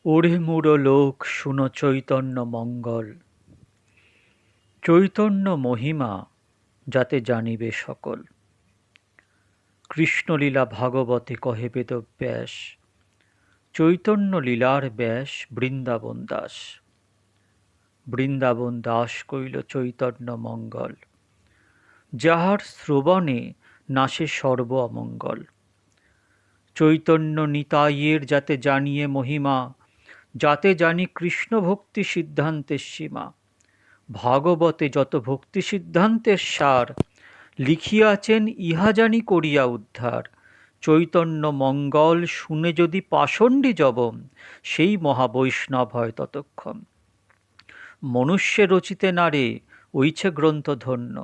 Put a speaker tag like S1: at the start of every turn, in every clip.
S1: ওরে মূঢ় লোক শুনো চৈতন্য মঙ্গল, চৈতন্য মহিমা যাতে জানিবে সকল। কৃষ্ণলীলা ভাগবতে কহে বেদব্যাস, চৈতন্য লীলার ব্যাস বৃন্দাবন দাস। বৃন্দাবন দাস কইল চৈতন্য মঙ্গল, যাহার শ্রবণে নাশে সর্ব অমঙ্গল। চৈতন্য নিতাইয়ের যাতে জানিয়ে মহিমা, যাতে জানি কৃষ্ণ ভক্তি সিদ্ধান্তের সীমা। ভাগবতে যত ভক্তি সিদ্ধান্তের সার, লিখিয়াছেন ইহা জানি করিয়া উদ্ধার। চৈতন্য মঙ্গল শুনে যদি পাষণ্ডী জবম, সেই মহাবৈষ্ণব হয় ততক্ষণ। মনুষ্যে রচিতে নারে ওইছে গ্রন্থ ধন্য,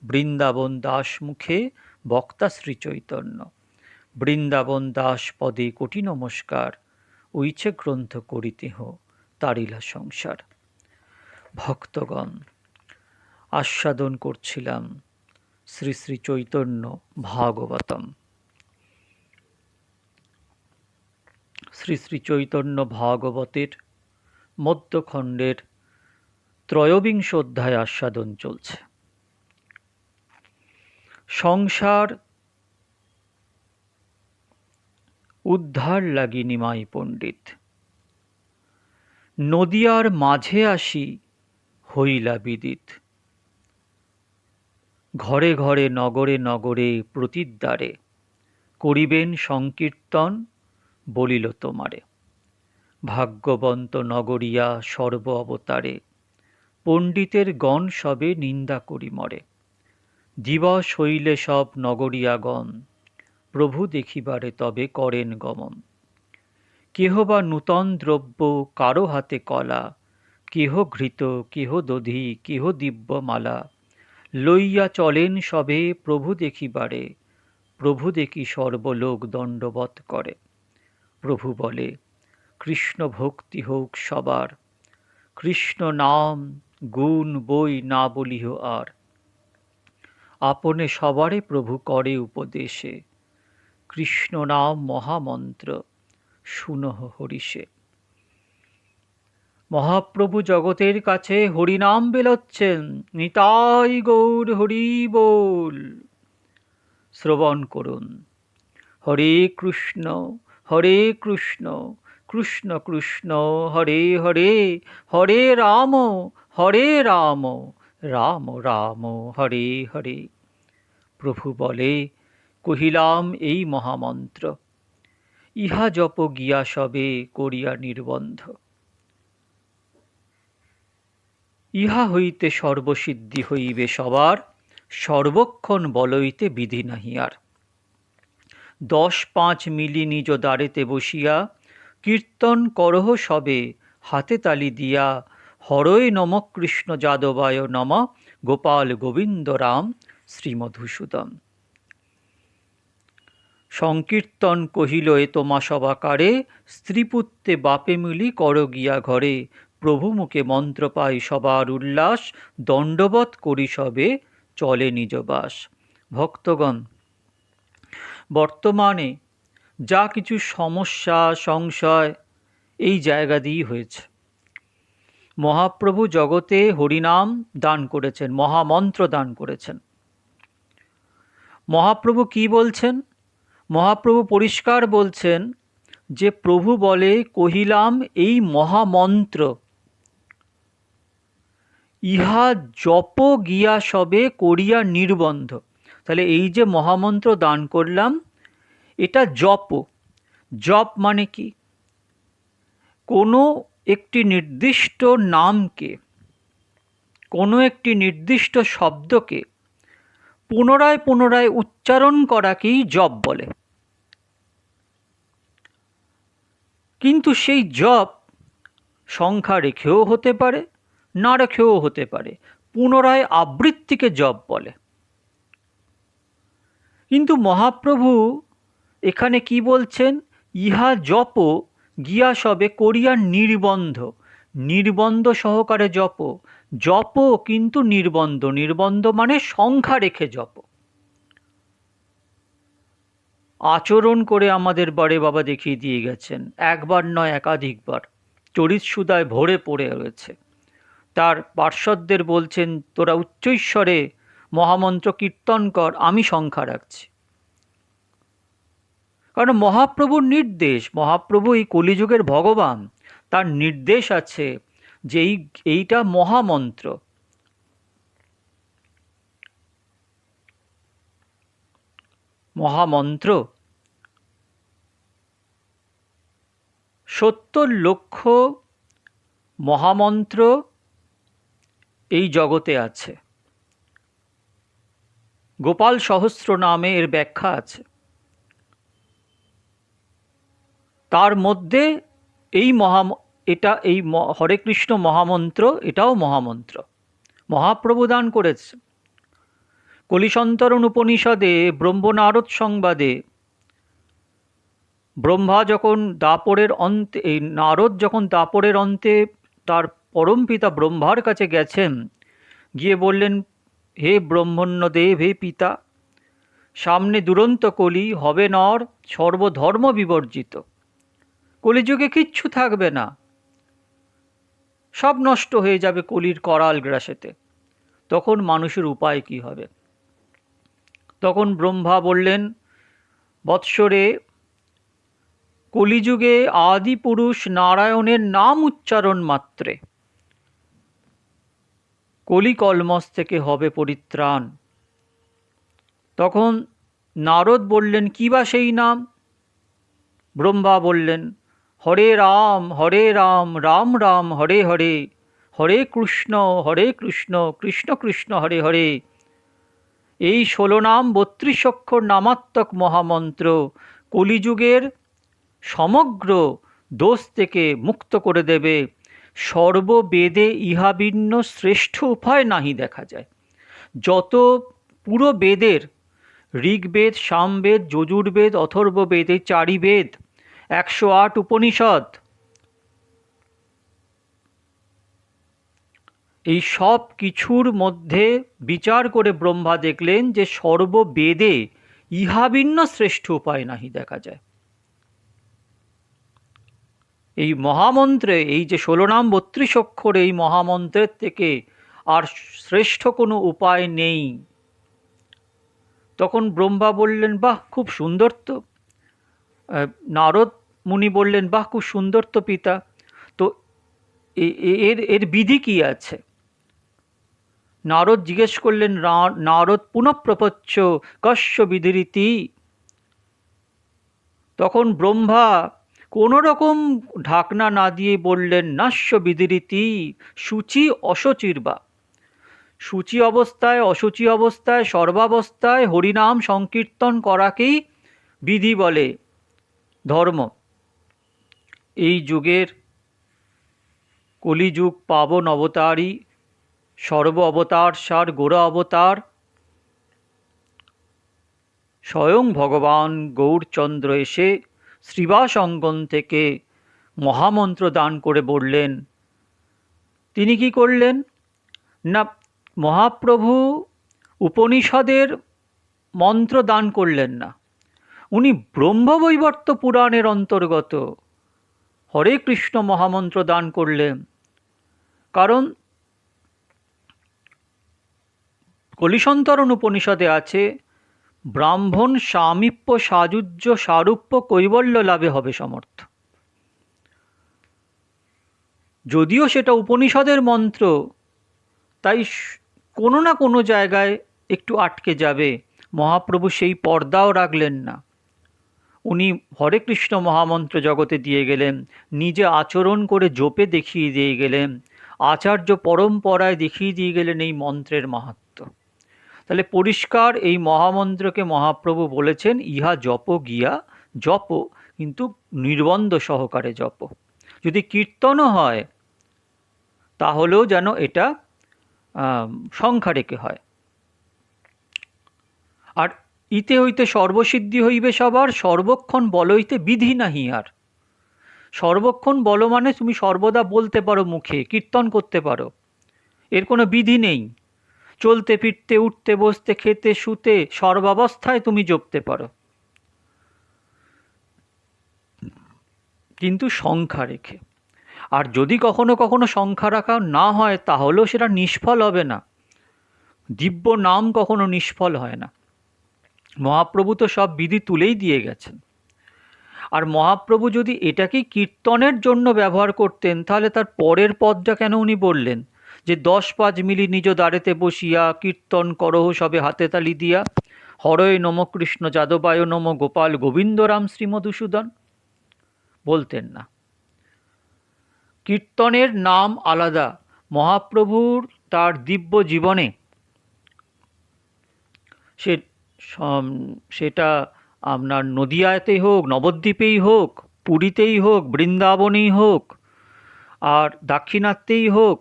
S1: বৃন্দাবন দাস মুখে বক্তা শ্রী চৈতন্য। বৃন্দাবন দাস পদে কোটি নমস্কার, ওইছে গ্রন্থ করিতেহ তারিলা সংসার। ভক্তগণ, আস্বাদন করছিলাম শ্রী শ্রী চৈতন্য ভাগবতম। শ্রী শ্রী চৈতন্য ভাগবতের মধ্যখণ্ডের ত্রয়োবিংশ অধ্যায় আস্বাদন চলছে। সংসার উদ্ধার লাগি নিমাই পণ্ডিত, নদিয়ার মাঝে আসি হইলা বিদিত। ঘরে ঘরে নগরে নগরে প্রতিদ্বারে, করিবেন সংকীর্তন বলিল তোমারে। ভাগ্যবন্ত নগরিয়া সর্ব অবতারে, পণ্ডিতের গণ সবে নিন্দা করি মরে। দিবস হইলে সব নগরিয়াগণ, প্রভু দেখিবারে তবে করেন গমন। কেহ বা নূতন দ্রব্য কারো হাতে কলা, কেহ ঘৃত কেহ দধি কেহ দিব্য মালা। লইয়া চলেন সবে প্রভু দেখিবারে, প্রভু দেখি সর্বলোক দণ্ডবৎ করে। প্রভু বলে কৃষ্ণ ভক্তি হোক সবার, কৃষ্ণ নাম গুণ বই না বলিহ আর। আপনে সবারে প্রভু করে উপদেশে, কৃষ্ণ নাম মহামন্ত্র শুনহ হরিষে। মহাপ্রভু জগতের কাছে হরিনাম বেলোচ্ছেন, নিতাই গৌর হরি বল। শ্রবণ করুন, হরে কৃষ্ণ কৃষ্ণ কৃষ্ণ হরে হরে, হরে রাম রাম রাম হরে হরে। প্রভু বলে কহিলাম এই মহামন্ত্র, ইহা জপ গিয়া সবে করিয়া নির্বন্ধ। ইহা হইতে সর্বসিদ্ধি হইবে সবার, সর্বক্ষণ বলইতে বিধি নাহি আর। 10-5 মিলি নিজ দ্বারেতে বসিয়া, কীর্তন করহ সবে হাতে তালি দিয়া। হরয়ে নম কৃষ্ণ যাদবায় নম, গোপাল গোবিন্দ রাম শ্রীমধুসূদন। সংকীর্তন কহিল এ তোমা সবাকারে, স্ত্রীপুত্রে বাপে মিলি কর গিয়া ঘরে। প্রভু মুখে মন্ত্র পাই সবার উল্লাস, দণ্ডবৎ করি সবে চলে নিজ বাস। ভক্তগণ, বর্তমানে যা কিছু সমস্যা সংশয় এই জায়গা দিয়েই হয়েছে। মহাপ্রভু জগতে হরিনাম দান করেছেন, মহামন্ত্র দান করেছেন। মহাপ্রভু কি বলছেন? মহাপ্রভু পরিষ্কার বলছেন যে প্রভু বলে কহিলাম এই মহামন্ত্র, ইহা জপ গিয়া সবে করিয়া নির্বন্ধ। তাহলে এই যে মহামন্ত্র দান করলাম, এটা জপ। জপ মানে কি? কোনো একটি নির্দিষ্ট নামকে, কোনো একটি নির্দিষ্ট শব্দকে পুনরায় পুনরায় উচ্চারণ করাকেই জপ বলে। কিন্তু সেই জপ সংখ্যা রেখেও হতে পারে, না রেখেও হতে পারে। পুনরায় আবৃত্তিকে জপ বলে। কিন্তু মহাপ্রভু এখানে কি বলছেন? ইহা জপ গিয়া সবে করিয়া নির্বন্ধ। নির্বন্ধ সহকারে জপ। জপ কিন্তু নির্বন্ধ। নির্বন্ধ মানে সংখ্যা রেখে জপ। আচরণ করে আমাদের বড়ে বাবা দেখিয়ে দিয়ে গেছেন, একবার নয় একাধিকবার। চরিৎসুধায় ভরে পড়ে রয়েছে। তার পার্শ্বদের বলছেন, তোরা উচ্চৈশ্বরে মহামন্ত্র কীর্তন কর, আমি সংখ্যা রাখছি। কারণ মহাপ্রভুর নির্দেশ, মহাপ্রভু এই কলিযুগের ভগবান, তার নির্দেশ আছে যে এইটা মহামন্ত্র। মহামন্ত্র ৭০ লক্ষ মহামন্ত্র এই জগতে আছে। গোপাল সহস্র নামে এর ব্যাখ্যা আছে। তার মধ্যে এই হরে কৃষ্ণ মহামন্ত্র, এটাও মহামন্ত্র, মহাপ্রভু দান করেছে। কলিসন্তরণ উপনিষদে ব্রহ্মনারদ সংবাদে ব্রহ্মা যখন দাপরের অন্তে, এই নারদ যখন দাপরের অন্তে তার পরমপিতা ব্রহ্মার কাছে গেছেন, গিয়ে বললেন, হে ব্রহ্মণ্যদেব, হে পিতা, সামনে দুরন্ত কলি, হবে নর সর্বধর্ম বিবর্জিত, কলিযুগে কিচ্ছু থাকবে না, সব নষ্ট হয়ে যাবে কলির করাল গ্রাসেতে, তখন মানুষের উপায় কি হবে? তখন ব্রহ্মা বললেন, বৎসরে, কলিযুগে আদি পুরুষ নারায়ণের নাম উচ্চারণ মাত্রে কলিকলমস থেকে হবে পরিত্রাণ। তখন নারদ বললেন, কি বা সেই নাম? ব্রহ্মা বললেন, হরে রাম রাম রাম হরে হরে, হরে কৃষ্ণ কৃষ্ণ কৃষ্ণ হরে হরে। এই 16 নাম 32 অক্ষর নামাত্মক মহামন্ত্র কলিযুগের সমগ্র দোষ থেকে মুক্ত করে দেবে। সর্ববেদে ইহা ভিন্ন শ্রেষ্ঠ উপায় নাহি দেখা যায়। যত পুরো বেদের, ঋগ্বেদ, সামবেদ, যজুর্বেদ, অথর্ববেদ, এই 4ই বেদ, 108 উপনিষদ, এই সব কিছুর মধ্যে বিচার করে ব্রহ্মা দেখলেন যে সর্ববেদে ইহা ভিন্ন শ্রেষ্ঠ উপায় নাহি দেখা যায়। এই মহামন্ত্রে, এই যে 16 নাম 32 অক্ষর, এই মহামন্ত্রের থেকে আর শ্রেষ্ঠ কোনো উপায় নেই। তখন ব্রহ্মা বললেন, বাহ, খুব সুন্দর তো। নারদ মুনি বললেন, বাহ, খুব সুন্দর তো পিতা, তো এর বিধি কি আছে? নারদ জিজ্ঞেস করলেন, নারদ পুনঃপ্রপচ্ছ কস্য বিধিরিতি। তখন ব্রহ্মা কোনো রকম ঢাকনা না দিয়ে বললেন, নাস্য বিধিরিতি সূচি অসচির্বা। সূচি অবস্থায়, অসুচি অবস্থায়, সর্বাবস্থায় হরিনাম সংকীর্তন করাকেই বিধি বলে, ধর্ম। এই যুগের কলিযুগ পাবন অবতারী, সর্ব অবতার সার গোরা অবতার স্বয়ং ভগবান গৌরচন্দ্র এসে শ্রীবাস অঙ্গন থেকে মহামন্ত্র দান করে বললেন। তিনি কি করলেন না, মহাপ্রভু উপনিষদের মন্ত্র দান করলেন না, উনি ব্রহ্মবৈবর্ত পুরাণের অন্তর্গত হরে কৃষ্ণ মহামন্ত্র দান করলেন। কারণ কলিসন্তরণ উপনিষদে আছে, ব্রাহ্মণ সামীপ্য সাযুজ্য সারূপ্য কৈবল্য লাভে হবে সমর্থ। যদিও সেটা উপনিষদের মন্ত্র, তাই কোনো না কোনো জায়গায় একটু আটকে যাবে। মহাপ্রভু সেই পর্দাও রাখলেন না, উনি হরে কৃষ্ণ মহামন্ত্র জগতে দিয়ে গেলেন, নিজে আচরণ করে জপে দেখিয়ে দিয়ে গেলেন, আচার্য পরম্পরায় দেখিয়ে দিয়ে গেলেন এই মন্ত্রের মাহাত্ম্য। তাহলে পরিষ্কার এই মহামন্ত্রকে মহাপ্রভু বলেছেন, ইহা জপ গিয়া জপ, কিন্তু নির্বন্ধ সহকারে জপ। যদি কীর্তনও হয় তাহলেও যেন এটা সংখ্যা রেখে হয়। আর ইতে হইতে সর্বসিদ্ধি হইবে সবার, সর্বক্ষণ বল হইতে বিধি নাহি আর। সর্বক্ষণ বল মানে তুমি সর্বদা বলতে পারো, মুখে কীর্তন করতে পারো, এর কোনো বিধি নেই। চলতে ফিরতে, উঠতে বসতে, খেতে শুতে, সর্বাবস্থায় তুমি জপতে পারো, কিন্তু সংখ্যা রেখে। আর যদি কখনো কখনো সংখ্যা রাখা না হয় তাহলেও সেটা নিষ্ফল হবে না। দিব্য নাম কখনো নিষ্ফল হয় না। মহাপ্রভু তো সব বিধি তুলেই দিয়ে গেছেন। আর মহাপ্রভু যদি এটাকেই কীর্তনের জন্য ব্যবহার করতেন তাহলে তার পরের পদটা কেন উনি বললেন যে 10-5 মিলি নিজ দ্বারেতে বসিয়া কীর্তন করহ সবে হাতে তালি দিয়া, হরয় নম কৃষ্ণ যাদবায় নম গোপাল গোবিন্দ রাম শ্রীমধুসূদন? বলতেন না। কীর্তনের নাম আলাদা। মহাপ্রভুর তার দিব্য জীবনে সে সেটা আপনার নদিয়াতেই হোক, নবদ্বীপেই হোক, পুরীতেই হোক, বৃন্দাবনেই হোক, আর দাক্ষিণাত্যেই হোক,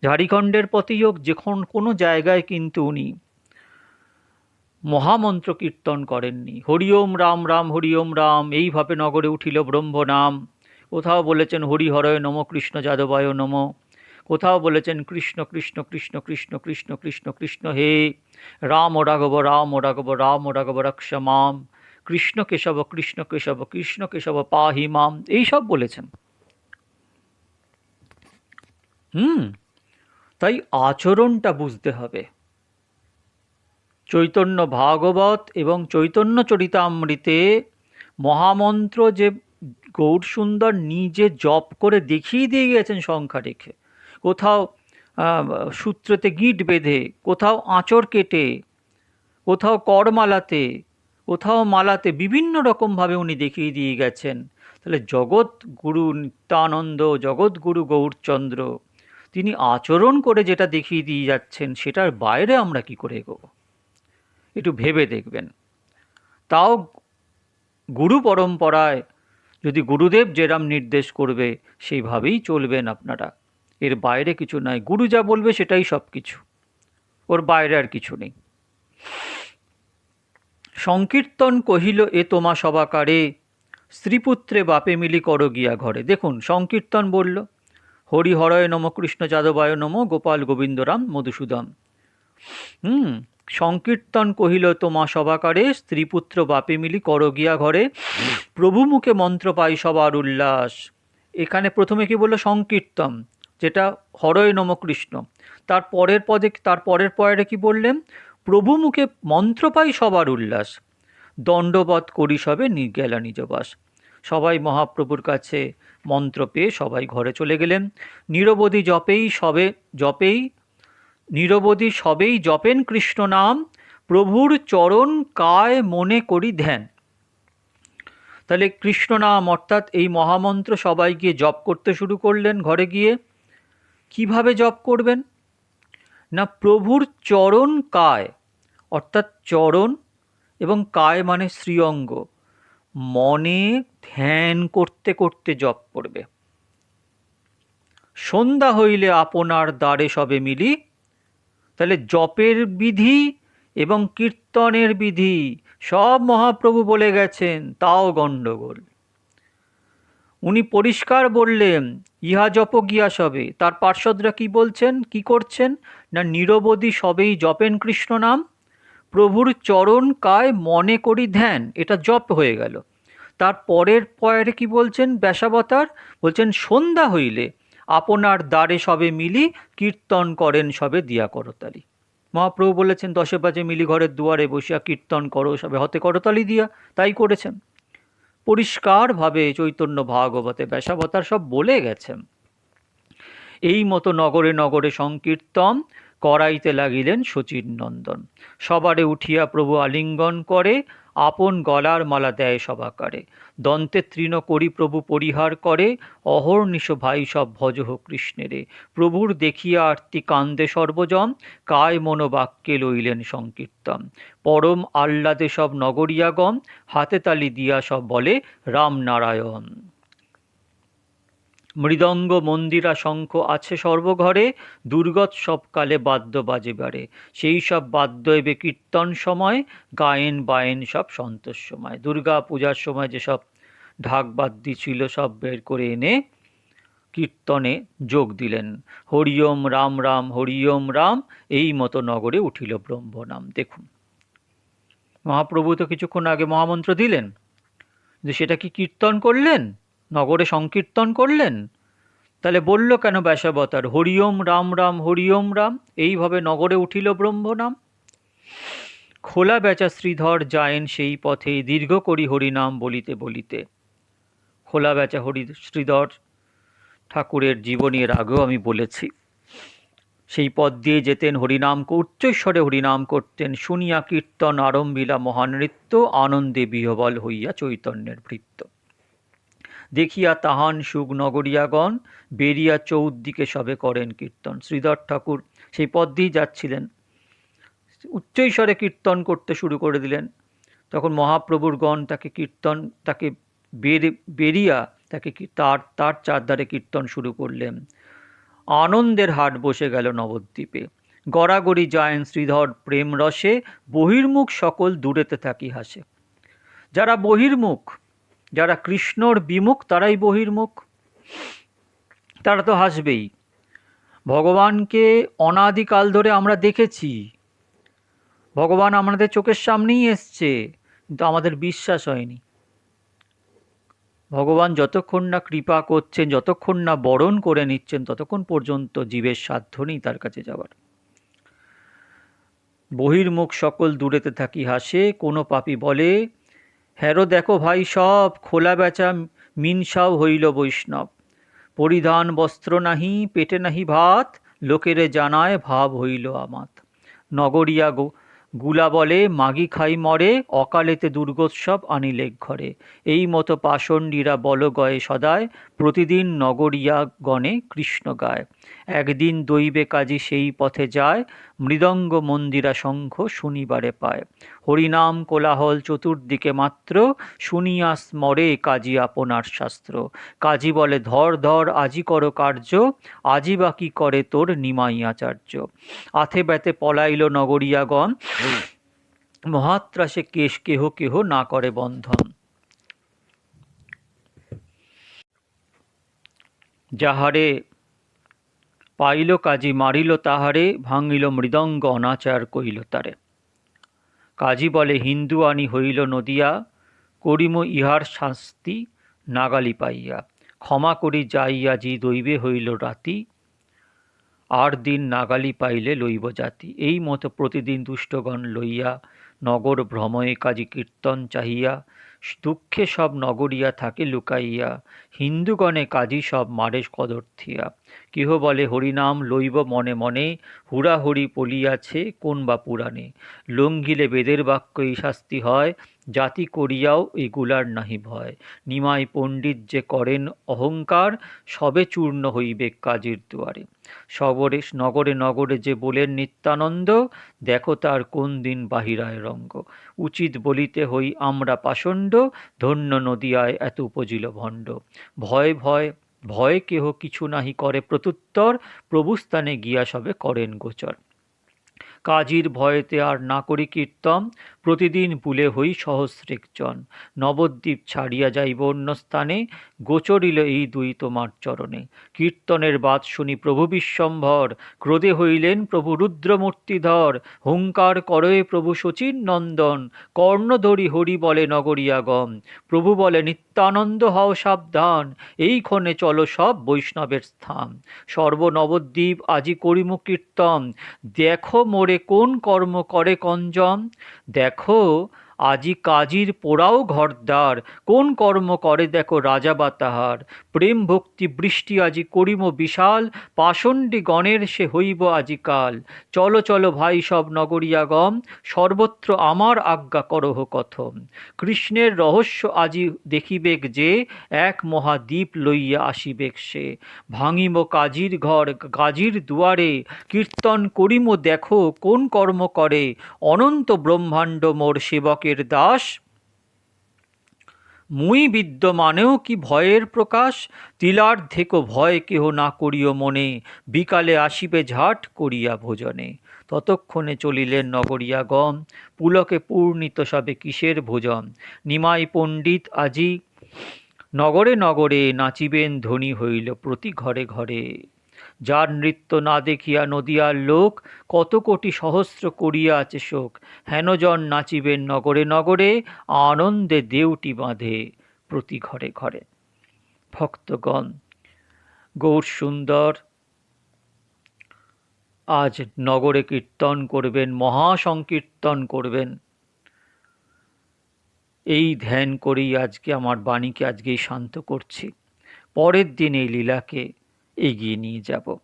S1: ঝাড়খণ্ডের পথেই হোক, যখন কোনো জায়গায় কিন্তু উনি মহামন্ত্র কীর্তন করেননি। হরি ওম রাম রাম হরি ওম রাম, এইভাবে নগরে উঠিল ব্রহ্ম নাম। কোথাও বলেছেন হরি হরয় নম কৃষ্ণ যাদবায় নম, কোথাও বলেছেন কৃষ্ণ কৃষ্ণ কৃষ্ণ কৃষ্ণ কৃষ্ণ কৃষ্ণ কৃষ্ণ হে, রাম ও রাঘব রাম ও রাঘব রাম ও রাঘব রক্ষ মাম, কৃষ্ণ কেশব কৃষ্ণ কেশব কৃষ্ণ কেশব পাহি মাম, এইসব বলেছেন। তাই আচরণটা বুঝতে হবে। চৈতন্য ভাগবত এবং চৈতন্য চরিতামৃতে মহামন্ত্র যে গৌরসুন্দর নিজে জপ করে দেখিয়ে দিয়ে গেছেন সংখ্যা রেখে, কোথাও সূত্রতে গিঁট বেঁধে, কোথাও আঁচড় কেটে, কোথাও করমালাতে, কোথাও মালাতে, বিভিন্ন রকমভাবে উনি দেখিয়ে দিয়ে গেছেন। তাহলে জগৎ গুরু নিত্যানন্দ, জগৎগুরু গৌরচন্দ্র, তিনি আচরণ করে যেটা দেখিয়ে দিয়ে যাচ্ছেন সেটার বাইরে আমরা কি করে এগোবো? একটু ভেবে দেখবেন। তাও গুরু পরম্পরায় যদি গুরুদেব যেরাম নির্দেশ করবে সেইভাবেই চলবেন আপনারা। এর বাইরে কিছু নাই। গুরু যা বলবে সেটাই সব কিছু, ওর বাইরে আর কিছু নেই। সংকীর্তন কহিল এ তোমা সবাকারে, স্ত্রীপুত্রে বাপে মিলি করো গিয়া ঘরে। দেখুন, সংকীর্তন বলল হরি হরয় নম কৃষ্ণ যাদবায় নম গোপাল গোবিন্দরাম মধুসূদন। সংকীর্তন কহিল তোমা সবাকারে, স্ত্রীপুত্র বাপে মিলি করো গিয়া ঘরে, প্রভু মুখে মন্ত্র পাই সবার উল্লাস। এখানে প্রথমে কি বললো? সংকীর্তন, যেটা হরয় নম কৃষ্ণ। তার পরের পরে কি বললেন? প্রভু মুখে মন্ত্র পাই সবার উল্লাস, দণ্ডবধ করি সবে গেলা নিজবাস। সবাই মহাপ্রভুর কাছে মন্ত্র পেয়ে সবাই ঘরে চলে গেলেন। নিরবধি সবেই জপেন কৃষ্ণ নাম, প্রভুর চরণ কায় মনে করি ধ্যান। তাহলে কৃষ্ণ নাম অর্থাৎ এই মহামন্ত্র সবাই গিয়ে জপ করতে শুরু করলেন ঘরে গিয়ে। কিভাবে জপ করবেন? না, প্রভুর চরণ কায়, অর্থাৎ চরণ এবং কায় মানে শ্রীঅঙ্গ, মনে ধ্যান করতে করতে জপ করবে। সন্ধ্যা হইলে আপনার দ্বারে সবে মিলি। তাহলে জপের বিধি এবং কীর্তনের বিধি সব মহাপ্রভু বলে গেছেন, তাও গণ্ডগোল। উনি পরিষ্কার বললেন ইহা জপ গিয়া সবে। তার পার্শ্বদরা কি বলছেন, কি করছেন? না, নিরবধি সবেই জপেন কৃষ্ণ নাম, প্রভুর চরণ কায় মনে করি ধ্যান। এটা জপ হয়ে গেল। তার পরে কি বলছেন ব্যাসাবতার? বলছেন সন্ধ্যা হইলে আপনার দ্বারে সবে মিলি, কীর্তন করেন সবে দিয়া করতালি। মহাপ্রভু বলেছেন 10 বাজে মিলি ঘরের দুয়ারে বসিয়া কীর্তন করো সবে হতে করতালি দিয়া। তাই করেছেন। পরিষ্কারভাবে চৈতন্য ভাগবতে ব্যাসাবতার সব বলে গেছেন। এই মতো নগরে নগরে সংকীর্তন করাইতে লাগিলেন শচীনন্দন। সবারে উঠিয়া প্রভু আলিঙ্গন করে, আপন গলার মালা দেয় সবাকারে। দন্তে তৃণ করি প্রভু পরিহার করে, অহর্নিশ ভাই সব ভজহ কৃষ্ণেরে। প্রভুর দেখিয়া আরতি কান্দে সর্বজন, কায় মনোবাক্যে লইলেন সংকীর্তন। পরম আহ্লাদে সব নগরিয়াগণ, হাতে তালি দিয়া সব বলে রাম নারায়ণ। মৃদঙ্গ মন্দিরা শঙ্খ আছে সর্বঘরে, দুর্গোৎসব কালে বাদ্য বাজেবারে। সেই সব বাদ্য এবে কীর্তন সময়, গায়েন বায়েন সব সন্তোষ সময়। দুর্গা পূজার সময় যেসব ঢাক বাদ্যি ছিল সব বের করে এনে কীর্তনে যোগ দিলেন। হরি ওম রাম রাম হরি ওম রাম, এই মতো নগরে উঠিল ব্রহ্মনাম। দেখুন, মহাপ্রভু তো কিছুক্ষণ আগে মহামন্ত্র দিলেন, যে সেটা কি কীর্তন করলেন, নগরে সংকীর্তন করলেন। তাহলে বলল কেন ব্যাসাবতার, হরিওম রাম রাম হরিওম রাম, এইভাবে নগরে উঠিল ব্রহ্মনাম। খোলা বেচা শ্রীধর যায়েন সেই পথে, দীর্ঘ করি হরিনাম বলিতে বলিতে। খোলা বেচা শ্রীধর ঠাকুরের জীবনী এর আগেও আমি বলেছি। সেই পথ দিয়ে যেতেন, হরিনাম উচ্চস্বরে হরিনাম করতেন, শুনিয়া কীর্তন আরম্ভিলা মহানৃত্য, আনন্দে বিহবল হইয়া চৈতন্যের ভৃত্য। দেখিয়া তাহান সুখ নগরিয়াগণ, বেরিয়া চৌদ্দিকে সবে করেন কীর্তন। শ্রীধর ঠাকুর সেই পথ দিয়ে যাচ্ছিলেন, উচ্চস্বরে কীর্তন করতে শুরু করে দিলেন। তখন মহাপ্রভুর গণ তাকে কীর্তন, তাকে বেরিয়া তাকে তার চারধারে কীর্তন শুরু করলেন। আনন্দের হাট বসে গেল নবদ্বীপে। গড়াগড়ি যায়েন শ্রীধর প্রেম রসে, বহির্মুখ সকল দূরেতে থাকি হাসে। যারা বহির্মুখ, যারা কৃষ্ণর বিমুখ, তারাই বহির্মুখ, তারা তো হাসবেই। ভগবানকে অনাদিকাল ধরে আমরা দেখেছি, ভগবান আমাদের চোখের সামনেই এসছে, কিন্তু আমাদের বিশ্বাস হয়নি। ভগবান যতক্ষণ না কৃপা করছেন, যতক্ষণ না বরণ করে নিচ্ছেন, ততক্ষণ পর্যন্ত জীবের সাধ্য নেই তার কাছে যাওয়ার। বহির্মুখ সকল দূরেতে থাকি হাসে, কোনো পাপী বলে, হ্যারো দেখো ভাই সব, খোলা বেচা মিনসাও হইল বৈষ্ণব। পরিধান বস্ত্র নাহি, পেটে নাহি ভাত, লোকেরে জানায় ভাব হইল আমাত। নগরিয়া গুলা বলে, মাগি খাই মরে, অকালেতে দুর্গোৎসব আনিলেক ঘরে। এই মতো পাষণ্ডীরা বল গয়ে সদায়, প্রতিদিন নগরিয়া গণে কৃষ্ণ গায়। একদিন দৈবে কাজী সেই পথে যায়, মৃদঙ্গ মন্দিরা শঙ্খ শুনিবারে পায়। হরিনাম কোলাহল চতুর্দিকে মাত্র, শুনিয়া স্মরে কাজী আপনার শাস্ত্র। কাজী বলে, ধর ধর আজি কর কার্য, আজি বা কি করে তোর নিমাই আচার্য। আথে ব্যথে পলাইল নগরিয়াগণ, মহাত্রাসে কেহ কেহ না করে বন্ধন। যাহারে পাইল কাজী মারিল তাহারে, ভাঙিল মৃদঙ্গ অনাচার কইল তারে। কাজী বলে, হিন্দু আনি হইল নদিয়া, করিম ইহার শাস্তি নাগালি পাইয়া। ক্ষমা করি যাইয়া জি দৈবে হইল রাতি, আর দিন নাগালি পাইলে লইব জাতি। এই মতো প্রতিদিন দুষ্টগণ লইয়া নগর ভ্রময়ে কাজী কীর্তন চাহিয়া, দুঃখে সব নগরিয়া থাকে লুকাইয়া, হিন্দুগণে কাজী সব মারে কদর্থিয়া। কেহ বলে হরিনাম লইব মনে মনে, হুড়াহুড়ি পলিয়াছে কোন বা পুরাণে। লঙ্ঘিলে বেদের বাক্য এই শাস্তি হয়, জাতি করিয়াও এগুলার নাহি ভয়। নিমাই পণ্ডিত যে করেন অহংকার, সবে চূর্ণ হইবে কাজীর দুয়ারে। সবরে নগরে নগরে যে বলেন নিত্যানন্দ, দেখো তার কোন দিন বাহিরায় রঙ্গ। উচিত বলিতে হই আমরা পাষণ্ড, ধন্য নদিয়ায় এত উপজিল ভণ্ড। ভয় ভয় ভয় কেহ কিছু নাহি করে প্রত্যুত্তর, প্রভুস্থানে গিয়া সবে করেন গোচর। কাজীর ভয়েতে আর না করি কীর্তন, প্রতিদিন বুলে হই সহস্রেক জন। নবদ্বীপ ছাড়িয়া যাইব অন্য স্থানে, গোচরিল এই দুই তোমার চরণে। কীর্তনের বাত শুনি প্রভু বিশ্বম্ভর, ক্রোধে হইলেন প্রভু রুদ্রমূর্তিধর। হুঙ্কার করয়ে প্রভু শচীর নন্দন, কর্ণধরি হরি বলে নগরিয়াগণ। প্রভু বলে নিত্যানন্দ হও সাবধান, এই ক্ষণে চলো সব বৈষ্ণবের স্থান। সর্বনবদ্বীপ আজি করিমু কীর্তন, দেখো মোরে কোন কর্ম করে কঞ্জন। দেখো আজি কাজীর পোড়াও ঘরদ্বার, কোন কর্ম করে দেখো রাজা বা তাহার। প্রেম ভক্তি বৃষ্টি আজি করিম বিশাল, পাষণ্ডী গণের সে হইব আজি কাল। চলো চলো ভাই সব নগরিয়াগণ, সর্বত্র আমার আজ্ঞা করহ কথন। কৃষ্ণের রহস্য আজি দেখিবেক যে, এক মহাদ্বীপ লইয়া আসিবেক সে। ভাঙিম কাজীর ঘর কাজীর দুয়ারে, কীর্তন করিম দেখো কোন কর্ম করে। অনন্ত ব্রহ্মাণ্ড মোর সেবকের দাস, মুই বিদ্যমানেও কি ভয়ের প্রকাশ। তিলার্ধেকো ভয় কেহ না করিও মনে, বিকালে আসিবে ঝাট করিয়া ভোজনে। ততক্ষণে চলিলেন নগরিয়াগণ, পুলকে পূর্ণিত সবে কিসের ভোজন। নিমাই পণ্ডিত আজি নগরে নগরে, নাচিবেন ধ্বনি হইল প্রতি ঘরে ঘরে। যার নৃত্য না দেখিয়া নদিয়ার লোক, কত কোটি সহস্র করিয়া আছে শোক। হেনজন নাচিবেন নগরে নগরে, আনন্দে দেউটি বাঁধে প্রতি ঘরে ঘরে। ভক্তগণ, গৌর সুন্দর আজ নগরে কীর্তন করবেন, মহাসংকীর্তন করবেন। এই ধ্যান করেই আজকে আমার বাণীকে আজকেই শান্ত করছি। পরের দিন এই লীলাকে এগিয়ে নিয়ে যাব।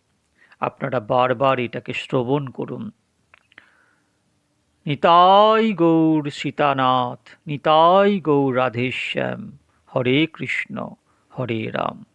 S1: আপনারা বারবার এটাকে শ্রবণ করুন। নিতাই গৌর সীতানাথ, নিতাই গৌর রাধেশ্যাম। হরে কৃষ্ণ, হরে রাম।